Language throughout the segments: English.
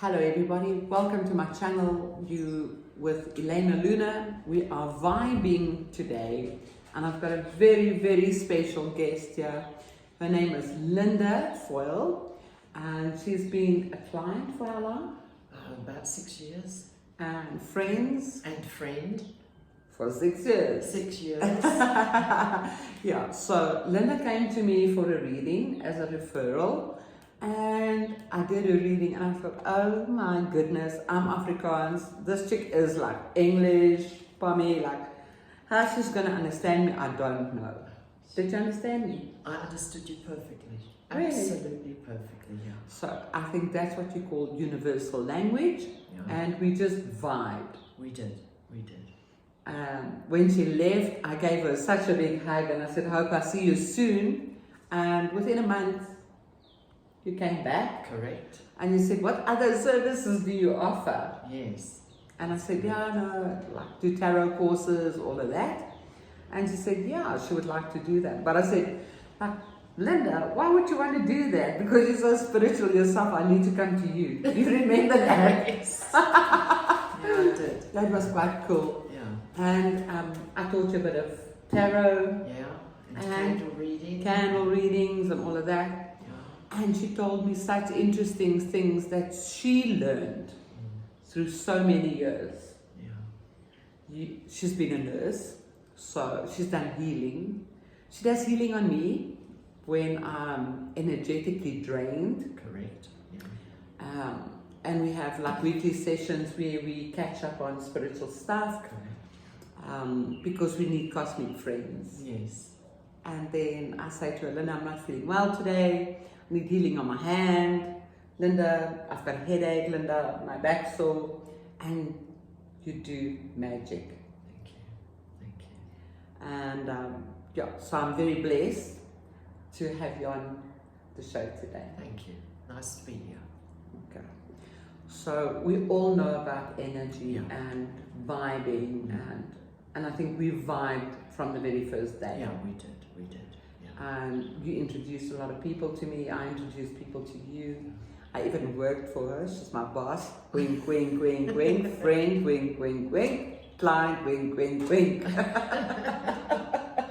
Hello everybody, welcome to my channel. You with Elena Luna. We are vibing today and I've got a very special guest here. Her name is Linda Foyle and she's been a client for how long? About 6 years. And friends? And friend. For 6 years. 6 years. Yeah, so Linda came to me for a reading as a referral. And I did a reading and I thought, oh my goodness, I'm Afrikaans. This chick is like English, for me, like how she's gonna understand me, I don't know. Did you understand me? I understood you perfectly. Really? Absolutely perfectly, yeah. So I think that's what you call universal language, and we just vibed. We did. When she left, I gave her such a big hug and I said, hope I see you soon. And within a month, you came back. Correct. And you said, what other services do you offer? Yes. And I said, yeah, no, like do tarot courses, all of that. And she said, yeah, she would like to do that. But I said, Linda, why would you want to do that? Because you're so spiritual yourself, I need to come to you. Do you remember that? Yes. Yeah, I did. That was quite cool. Yeah. And I taught you a bit of tarot. Yeah. And And candle readings and all of that. And she told me such interesting things that she learned through so many years. Yeah. She's been a nurse, so she's done healing. She does healing on me when I'm energetically drained. Correct. Yeah. And we have like weekly sessions where we catch up on spiritual stuff. Correct. Because we need cosmic friends. Yes. And then I say to her, Linda, I'm not feeling well today. I need healing on my hand. Linda, I've got a headache. Linda, my back's sore. And you do magic. Thank you. And yeah, so I'm very blessed to have you on the show today. Thank you. Nice to be here. Okay. So we all know about energy and vibing, and I think we vibed from the very first day. Yeah, we did. Yeah. You introduced a lot of people to me. I introduced people to you. I even worked for her. She's my boss. Wink, wink, wink, wink. Friend, wink, wink, wink. Client, wink, wink, wink.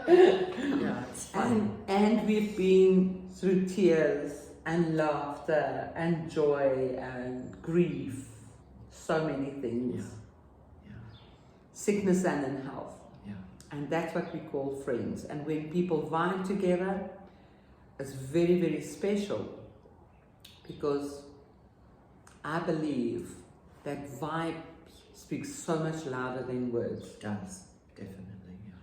Yeah, it's fun. And we've been through tears and laughter and joy and grief. So many things. Yeah. Sickness and in health. Yeah. And that's what we call friends. And when people vibe together, it's very special, because I believe that vibe speaks so much louder than words. It does, definitely, yeah.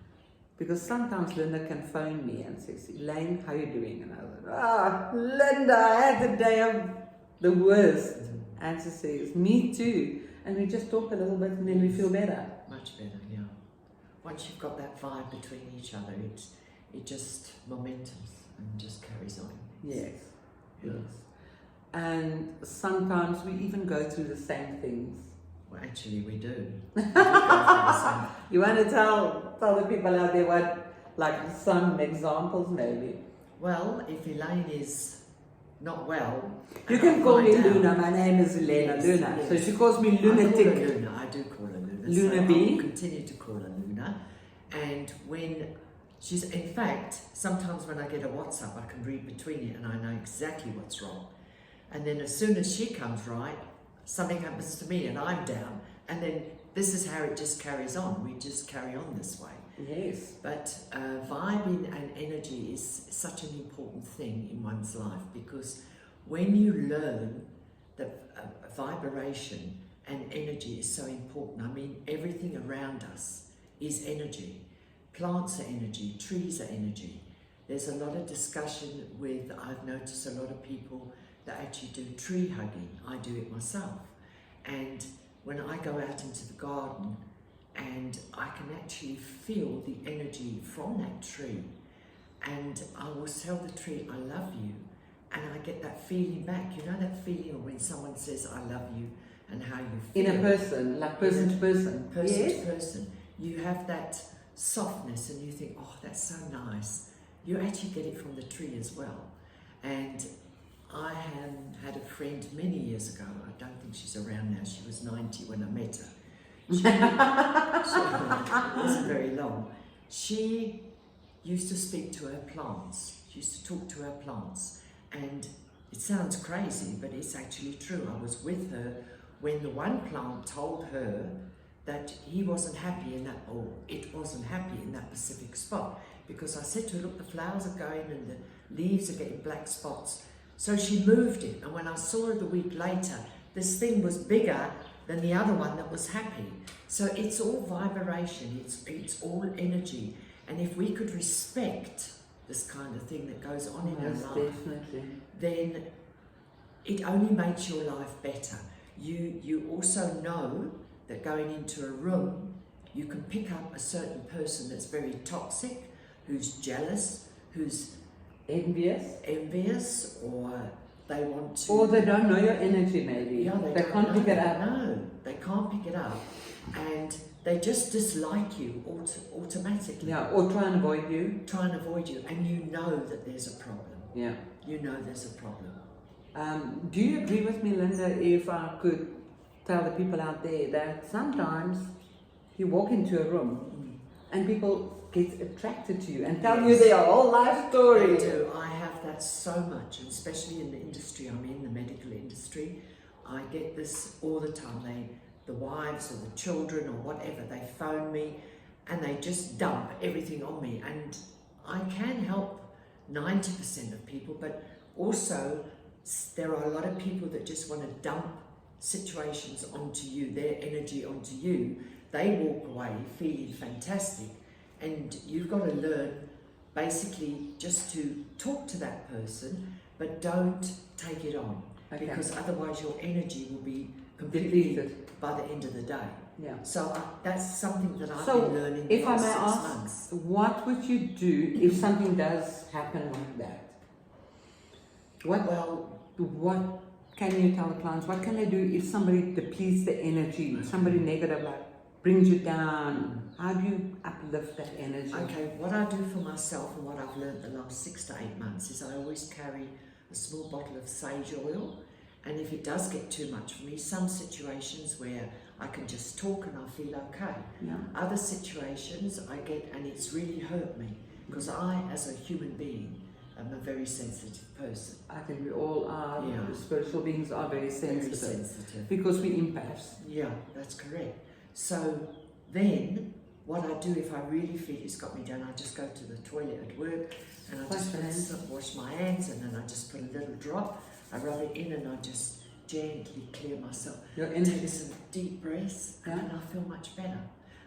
Because sometimes Linda can phone me and says, Elaine, how are you doing? And I was like, Linda, I had the day of the worst. And she says, me too. And we just talk a little bit and then we feel better. Much better, yeah. Once you've got that vibe between each other, it just momentums and just carries on. Yes. Yeah. Yes. And sometimes we even go through the same things. Well, actually, we do. We do go through the same. You want to tell the people out there what, like some examples maybe? Well, if Elaine is not well, You can call me find out. Luna. My name is Elena Luna. Yes. So she calls me I call her lunatic. Luna. I do call her Luna. Luna so B. I'll continue to call her Luna. And when she's, in fact, sometimes when I get a WhatsApp, I can read between it and I know exactly what's wrong. And then as soon as she comes right, something happens to me and I'm down. And then this is how it just carries on. We just carry on this way. Yes. But vibing and energy is such an important thing in one's life, because when you learn that vibration and energy is so important. I mean, everything around us is energy. Plants are energy, trees are energy. There's a lot of discussion with, I've noticed a lot of people that actually do tree hugging. I do it myself. And when I go out into the garden and I can actually feel the energy from that tree, and I will tell the tree, I love you, and I get that feeling back. You know that feeling of when someone says, I love you, and how you feel. In a person, like person to person. Person Yes. to person. You have that softness and you think, oh, that's so nice. You actually get it from the tree as well. And I had a friend many years ago. I don't think she's around now. She was 90 when I met her. It wasn't very long. She used to speak to her plants. She used to talk to her plants. And it sounds crazy, but it's actually true. I was with her when the one plant told her that he wasn't happy in that, or it wasn't happy in that specific spot. Because I said to her, look, the flowers are going and the leaves are getting black spots. So she moved it. And when I saw her the week later, this thing was bigger than the other one that was happy. So it's all vibration, it's all energy. And if we could respect this kind of thing that goes on in our life, definitely. then it only makes your life better. You also know that going into a room, you can pick up a certain person that's very toxic, who's jealous, who's envious, or they want to... Or they don't know your energy, maybe. Yeah, they can't pick it up. No, they can't pick it up. And they just dislike you automatically. Yeah, or try and avoid you. Try and avoid you. And you know that there's a problem. Yeah. You know there's a problem. Do you agree with me, Linda, if I could tell the people out there that sometimes you walk into a room and people get attracted to you and tell you their whole life story? They do. I have that so much, and especially in the industry I'm in, the medical industry. I get this all the time. The wives or the children or whatever, they phone me and they just dump everything on me. And I can help 90% of people, but also there are a lot of people that just want to dump situations onto you, their energy onto you. They walk away feeling fantastic, and you've got to learn basically just to talk to that person, but don't take it on, because otherwise your energy will be completely depleted by the end of the day. Yeah. So that's something that I've So, been learning if the I last may 6 ask, months. what would you do if something does happen like that? What can you tell the clients? What can they do if somebody depletes the energy, somebody negative, like brings you down? How do you uplift that energy? Okay, what I do for myself and what I've learned the last 6 to 8 months is I always carry a small bottle of sage oil. And if it does get too much for me, some situations where I can just talk and I feel okay. Yeah. Other situations I get, and it's really hurt me, because I, as a human being, am a very sensitive person. I think we all are, Yeah. spiritual beings are very sensitive. Very sensitive. Because we empaths. Yeah, that's correct. So then, what I do if I really feel it's got me down, I just go to the toilet at work and I just wash my hands, and then I just put a little drop, I rub it in, and I just gently clear myself. Your energy. Take some deep breaths, and then I feel much better.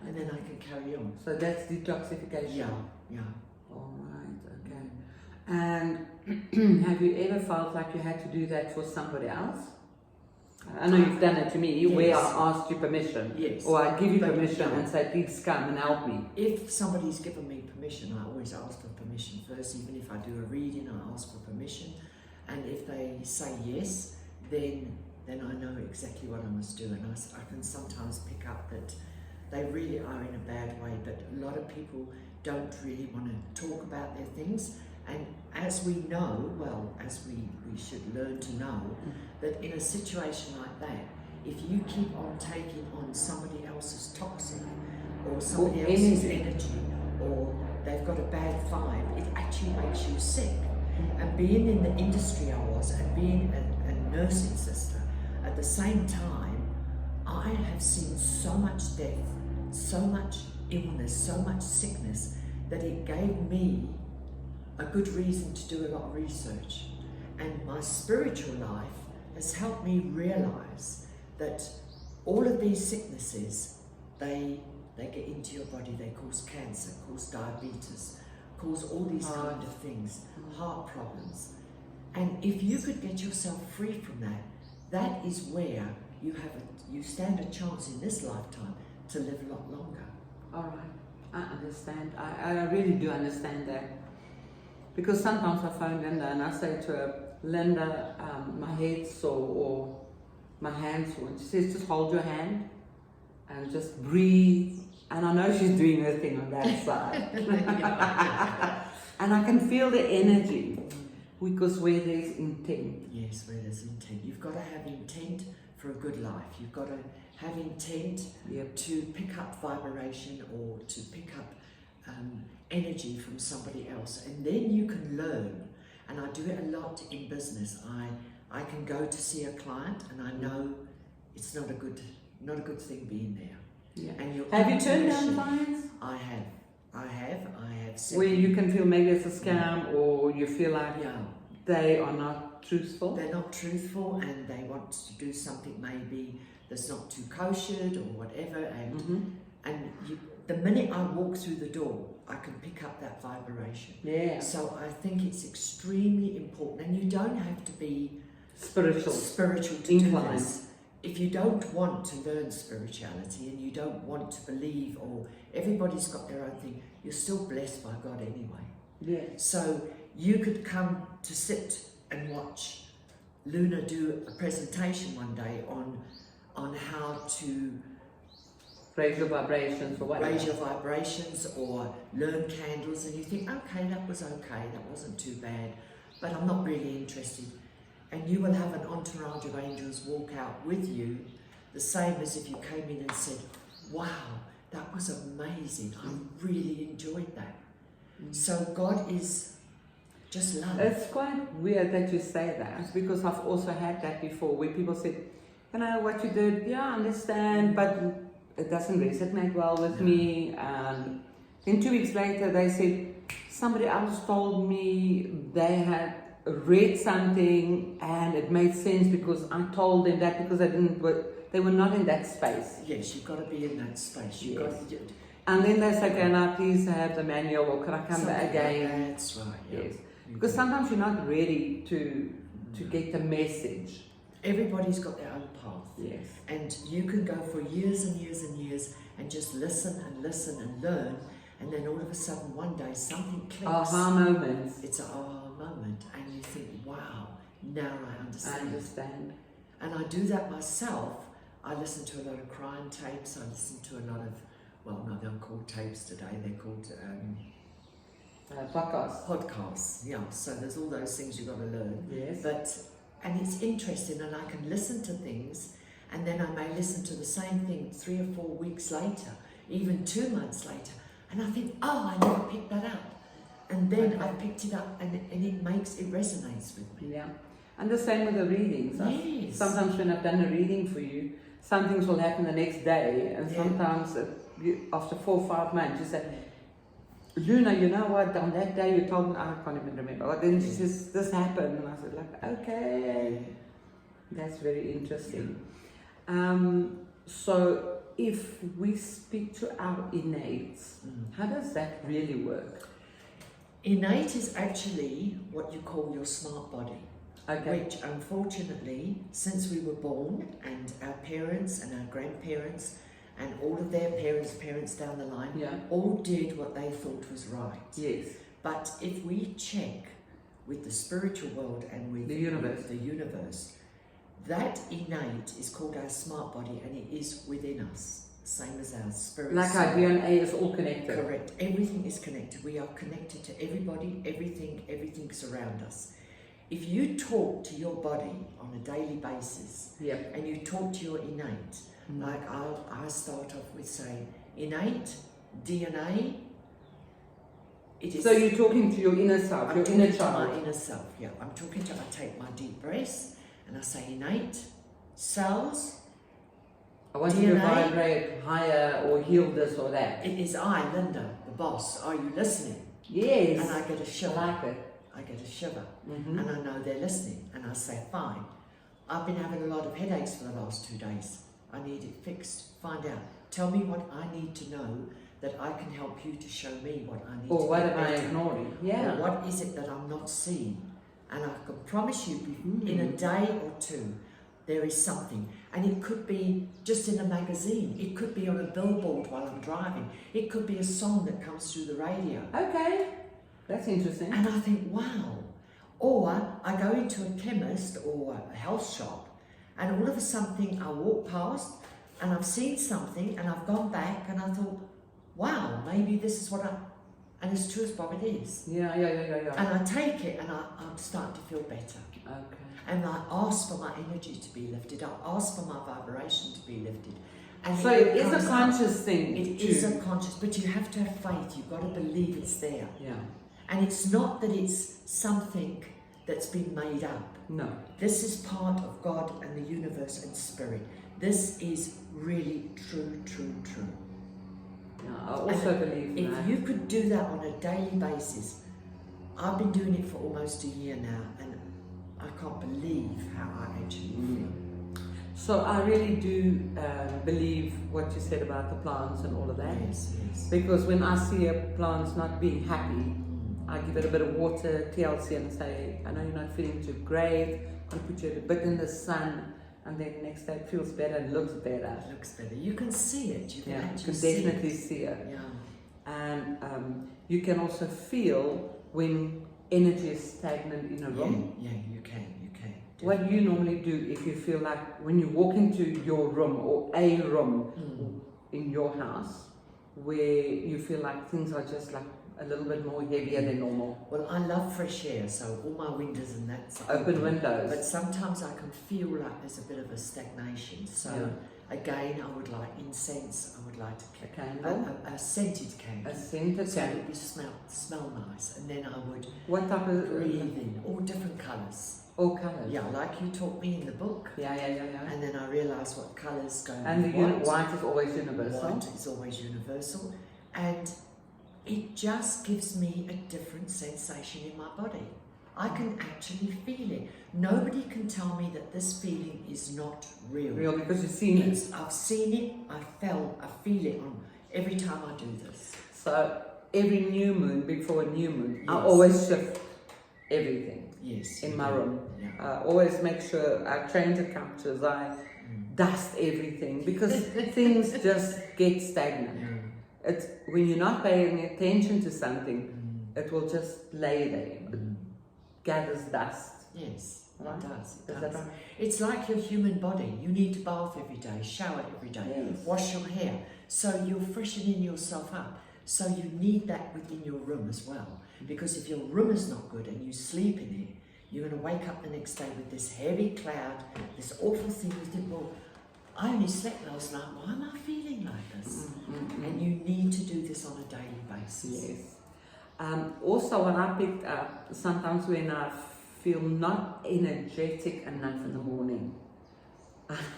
And then I can carry on. So that's detoxification. Yeah. All right, okay. And have you ever felt like you had to do that for somebody else? I know you've done it to me, where I asked you permission. Yes. Or I give you But permission and say, please come and help me. If somebody's given me permission, I always ask for permission first. Even if I do a reading, I ask for permission. And if they say yes, then I know exactly what I must do. And I can sometimes pick up that they really are in a bad way, but a lot of people don't really want to talk about their things. And as we know, well, as we should learn to know, that in a situation like that, if you keep on taking on somebody else's toxic or somebody else's energy, or they've got a bad vibe, it actually makes you sick. And being in the industry I was, and being a nursing sister, at the same time, I have seen so much death, so much illness, so much sickness, that it gave me a good reason to do a lot of research. And my spiritual life has helped me realize that all of these sicknesses, they get into your body, they cause cancer, cause diabetes, cause all these kind of things, heart problems. And if you could get yourself free from that, that is where you stand a chance in this lifetime to live a lot longer. All right, I understand. I really do understand that. Because sometimes I phone Linda and I say to her, Linda, my head's sore or my hand's sore. And she says, just hold your hand and just breathe. And I know she's doing her thing on that side. And I can feel the energy. Because where there's intent. Yes, where there's intent. You've got to have intent for a good life. You've got to have intent Yep. to pick up vibration or to pick up energy from somebody else. And then you can learn. And I do it a lot in business. I can go to see a client and I know it's not a good thing being there. Yeah. And your Have you turned down intuition- clients I have. where you can feel maybe it's a scam, or you feel like Yeah. they are not truthful? They're not truthful and they want to do something maybe that's not too koshered or whatever, and the minute I walk through the door I can pick up that vibration. Yeah. So I think it's extremely important, and you don't have to be Spiritual. to Inclined. do this. If you don't want to learn spirituality and you don't want to believe, or everybody's got their own thing, you're still blessed by God anyway. Yeah. So you could come to sit and watch Luna do a presentation one day on how to Raise your vibrations or whatever. raise your vibrations or learn candles, and you think, okay, that was okay, that wasn't too bad, but I'm not really interested. And you will have an entourage of angels walk out with you, the same as if you came in and said, wow, that was amazing, I really enjoyed that. So God is just love. It's quite weird that you say that, because I've also had that before where people said, you know, what you did, yeah, I understand, but it doesn't resonate well with me. And then 2 weeks later they said, somebody else told me they had read something and it made sense because I told them that, because they were not in that space. Yes, you've got to be in that space. You've Yes. got to, And then they say, can I please have the manual, or can I come back something again? like that's right. Yeah. Yes. Because sometimes you're not ready to get the message. Everybody's got their own path. Yes. And you can go for years and years and years and just listen and learn, and then all of a sudden one day something clicks. Aha moments. It's an aha moment, and you think, wow, now I I understand. understand. And I do that myself. I listen to a lot of crime tapes. I listen to a lot of, well, no, they're called tapes today. They're called Podcast. podcasts. Yeah. So there's all those things you've got to learn. Yes. And it's interesting, and I can listen to things, and then I may listen to the same thing 3 or 4 weeks later, even 2 months later, and I think, oh, I never picked that up. And then Okay. I picked it up, and it resonates with me. Yeah. And the same with the readings. Yes. Sometimes when I've done a reading for you, some things will happen the next day, and Yeah. sometimes after 4 or 5 months, you say, Luna, you know what, on that day you told me, I can't even remember, but then she says, this happened, and I said, like, okay, that's very interesting. So if we speak to our innates, how does that really work? Innate is actually what you call your smart body, Okay. which unfortunately, since we were born, and our parents and our grandparents and all of their parents down the line, Yeah. all did what they thought was right. Yes. But if we check with the spiritual world and with The universe. the universe, that innate is called our smart body, and it is within us, same as our spirit. Like our soul. DNA is all connected. Correct. Everything is connected. We are connected to everybody, everything's around us. If you talk to your body on a daily basis, Yep. and you talk to your innate, like I start off with saying, innate DNA. It is. So you're talking to your inner self, I'm your talking inner to my child. inner self. Yeah, I'm talking to. I take my deep breaths and I say innate cells. I want you to DNA. vibrate higher or heal this or that. It is I, Linda, the boss. Are you listening? Yes. And I get a I shiver. like it. I get a shiver, Mhm. and I know they're listening. And I say, fine. I've been having a lot of headaches for the last 2 days. I need it fixed. Find out. Tell me what I need to know, that I can help you to show me what I need to Or what get am I better. ignoring? Yeah. Or what is it that I'm not seeing? And I can promise you, in a day or two, there is something. And it could be just in a magazine. It could be on a billboard while I'm driving. It could be a song that comes through the radio. Okay. That's interesting. And I think, wow. Or I go into a chemist or a health shop, and all of a sudden I walk past and I've seen something, and I've gone back and I thought, wow, maybe this is what And as true as Bob it is. Yeah. And I take it and I'm starting to feel better. Okay. And I ask for my energy to be lifted. I ask for my vibration to be lifted. And So it is comes a up. conscious thing. It is a conscious, but you have to have faith. You've got to believe it's there. Yeah. And it's not that it's something that's been made up. No. This is part of God and the universe and spirit. This is really true. Yeah, I also believe If that. you could do that on a daily basis, I've been doing it for almost a year now, and I can't believe how I actually feel. So I really do believe what you said about the plants and all of that. Yes. Because when I see a plant not being happy, I give it a bit of water, TLC, and say, I know you're not feeling too great. I'll put you a bit in the sun, and then next day it feels better and looks better. It looks better. You can see it. You can Yeah, you actually can see definitely it. see it. Yeah. And you can also feel when energy is stagnant in a room. Yeah, you can. What you normally do if you feel like when you walk into your room or a room in your house where you feel like things are just like a little bit more heavier than normal. Well, I love fresh air, so all my windows and that's Open windows. But sometimes I can feel like there's a bit of a stagnation. So again, I would like incense. I would like to A candle. a scented candle. A scented So candle. it would smell nice, and then I would What type of breathe in all different colours. All colours. Yeah, like you taught me in the book. Yeah. And then I realised what colours go And the with white is always universal. White is always universal, and it just gives me a different sensation in my body. I can actually feel it. Nobody can tell me that this feeling is not real. Real because you've seen it. I've seen it, I feel it on every time I do this. So every new moon, before a new moon, I Yes. always shift everything Yes. in you my do. room. Yeah. Always make sure I change the couches, I dust everything because things just get stagnant. Yeah. It's when you're not paying attention to something, it will just lay there. It gathers dust. Yes, Right. it does. It Is does. that right? It's like your human body. You need to bath every day, shower every day, Yes. wash your hair. So you're freshening yourself up. So you need that within your room as well. Because if your room is not good and you sleep in it, you're going to wake up the next day with this heavy cloud, this awful thing. You think, well, I only slept last night. Why am I feeling like this? And you need to do this on a daily basis. Yes. Also, what I picked up sometimes when I feel not energetic enough in the morning,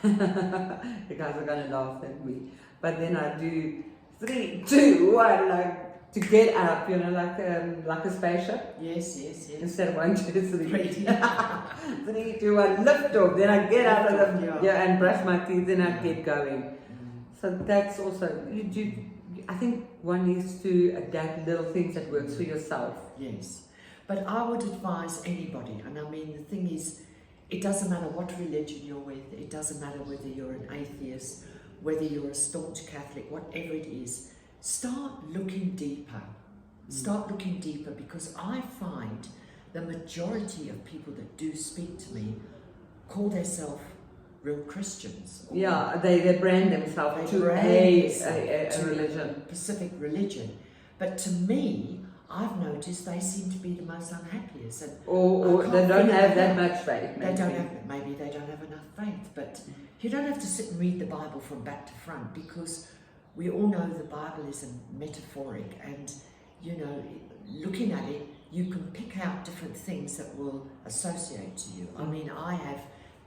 you guys are going to laugh at me, but then I do 3, 2, 1, like to get up, like a spaceship. Yes. Instead of 1, 2, 3. Great. 3, 2, 1, lift off. Then I get out of the and brush my teeth. Then I get going. So that's also you do. I think one needs to adapt little things that works for yourself. Yes, but I would advise anybody, and I mean the thing is, it doesn't matter what religion you're with. It doesn't matter whether you're an atheist, whether you're a staunch Catholic, whatever it is. Start looking deeper. Start looking deeper, because I find the majority of people that do speak to me call themselves real Christians. Yeah, they brand themselves to a religion. Specific religion. But to me, I've noticed they seem to be the most unhappiest. And Or they don't have that much faith. maybe they don't have enough faith. But you don't have to sit and read the Bible from back to front, because we all know the Bible is a metaphoric, and looking at it, you can pick out different things that will associate to you. I mean, I have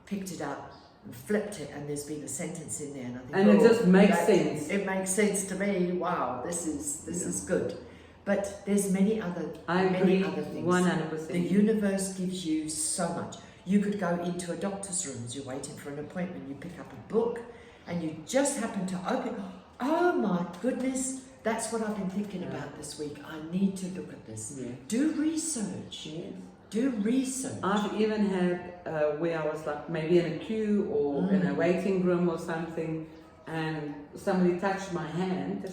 picked it up and flipped it, and there's been a sentence in there, and I think, And it just makes sense. It makes sense to me. Wow, this is good. But there's many other agree, other things. 100%. The universe gives you so much. You could go into a doctor's room as you're waiting for an appointment. You pick up a book, and you just happen to open. Oh my goodness! That's what I've been thinking about this week. I need to look at this. Yeah. Do research. Yes. Do research. I've even had where I was like maybe in a queue or in a waiting room or something, and somebody touched my hand,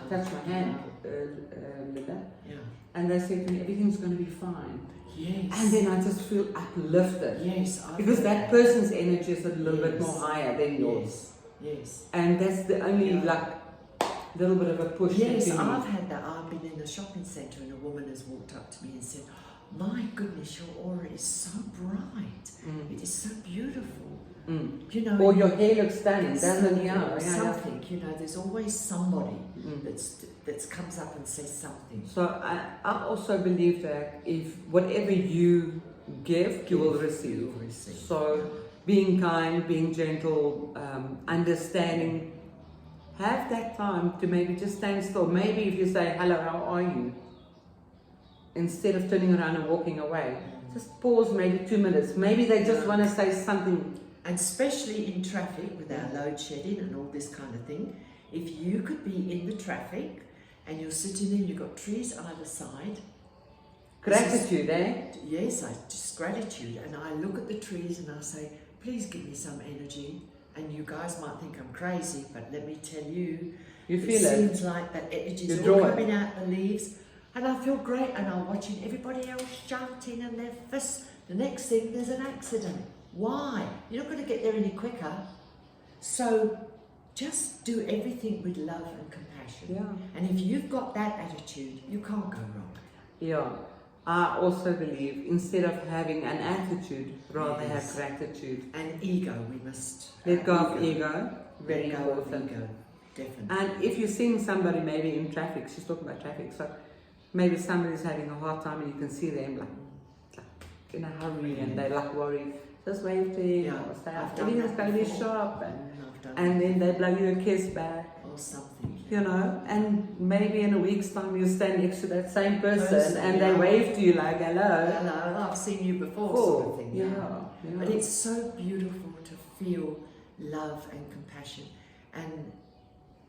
touched my hand, Linda, and they said to me, everything's going to be fine. Yes. And then I just feel uplifted. Yes. Because that person's energy is a little bit more higher than yours. Yes. And that's the only little bit of a push. Yes, that you I've need. had that. I've been in a shopping centre and a woman has walked up to me and said, "My goodness, your aura is so bright. It is so beautiful." You know, Or your hair looks stunning, doesn't it? something, Yeah, yeah. something. You know, there's always somebody that's comes up and says something. So I also believe that if whatever you give, you will receive. You will receive. So being kind, being gentle, understanding, have that time to maybe just stand still. Maybe if you say, "Hello, how are you?" Instead of turning around and walking away, just pause maybe 2 minutes. Maybe they just want to say something. And especially in traffic with our load shedding and all this kind of thing, if you could be in the traffic and you're sitting there, you've got trees either side. Gratitude, eh? Yes, I just gratitude, and I look at the trees and I say, "Please give me some energy." And you guys might think I'm crazy, but let me tell you, You feel it. seems like that energy's You all draw it. coming out the leaves, and I feel great. And I'm watching everybody else shouting and their fists. The next thing, there's an accident. Why? You're not going to get there any quicker. So just do everything with love and compassion. Yeah. And if you've got that attitude, you can't go wrong. Yeah. I also believe instead of having an attitude, rather Yes. have gratitude. And ego, we must Let go of ego. Very Let go of important. ego, definitely. And if you're seeing somebody maybe in traffic, she's talking about traffic, so maybe somebody's having a hard time and you can see them like in a hurry and they're like worried, just wave to them Yeah, or say, I've done everything's that going to be before. sharp, I've done and then they blow you a kiss back, or something. you know, and maybe in a week's time you stand next to that same person and they yeah. wave to you like, hello. Hello, I've seen you before, sort of thing. Yeah, Yeah. yeah. But it's so beautiful to feel love and compassion. And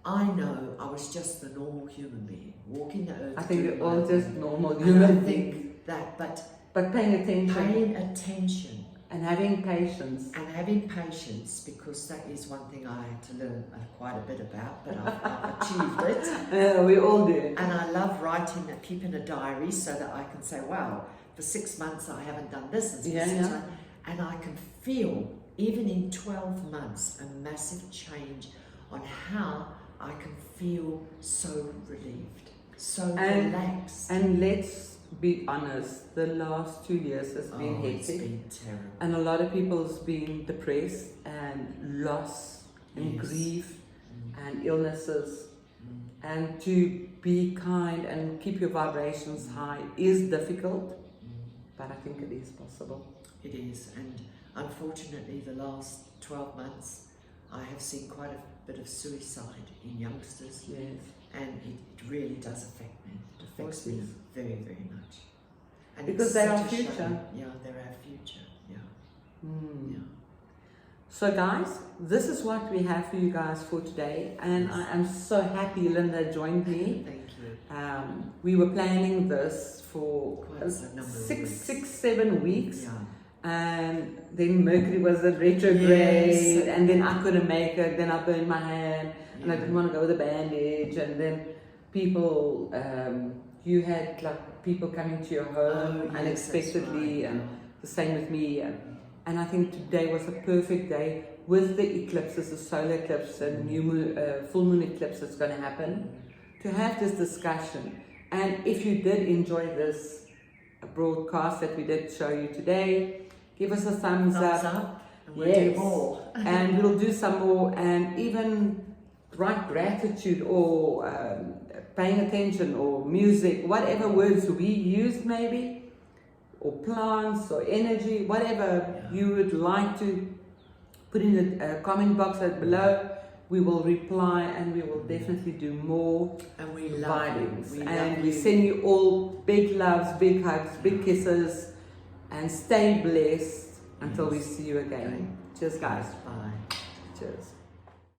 I know I was just the normal human being walking the earth. I think doing we're all my just thing. normal And human I beings. think that, But paying attention paying attention and having patience. and having patience, because that is one thing I had to learn quite a bit about, but I've achieved it. We all do. And I love writing and keeping a diary so that I can say, wow, for 6 months I haven't done this. And, Yeah, yeah. and I can feel, even in 12 months, a massive change on how I can feel so relieved, so relaxed. And let's be honest, the last 2 years has been It's hectic. been terrible. And a lot of people's been depressed and loss and Yes. grief and illnesses. And to be kind and keep your vibrations high is difficult, but I think it is possible. It is, and unfortunately the last 12 months I have seen quite a bit of suicide in youngsters, Yes. and it really does affect me. It affects course it me is. very, very much. And Because it's they're such our a future. shame. Yeah, they're our future. Yeah, yeah. So guys, this is what we have for you guys for today, and I am so happy Linda joined me. Thank you. We were planning this for Quite a number of weeks. 7 weeks, Yeah. and then Mercury was at retrograde, Yes. and then I couldn't make it. Then I burned my hand, and I Yeah. didn't want to go with a bandage, and then people, you had like people coming to your home Oh, yes, unexpectedly, that's right. and the same with me. And I think today was a perfect day with the eclipses, the solar eclipse and new moon, full moon eclipse that's going to happen, to have this discussion. And if you did enjoy this broadcast that we did show you today, give us a thumbs Thumbs up. up, and we'll Yes. do more. And we'll do some more, and even write gratitude or paying attention or music, whatever words we use maybe, or plants or energy, whatever you would like to put in the comment box below. We will reply, and we will definitely do more And we love vibings. you. And we send you all big loves, big hugs, big kisses, and stay blessed until we see you again. Cheers guys. Bye. Cheers.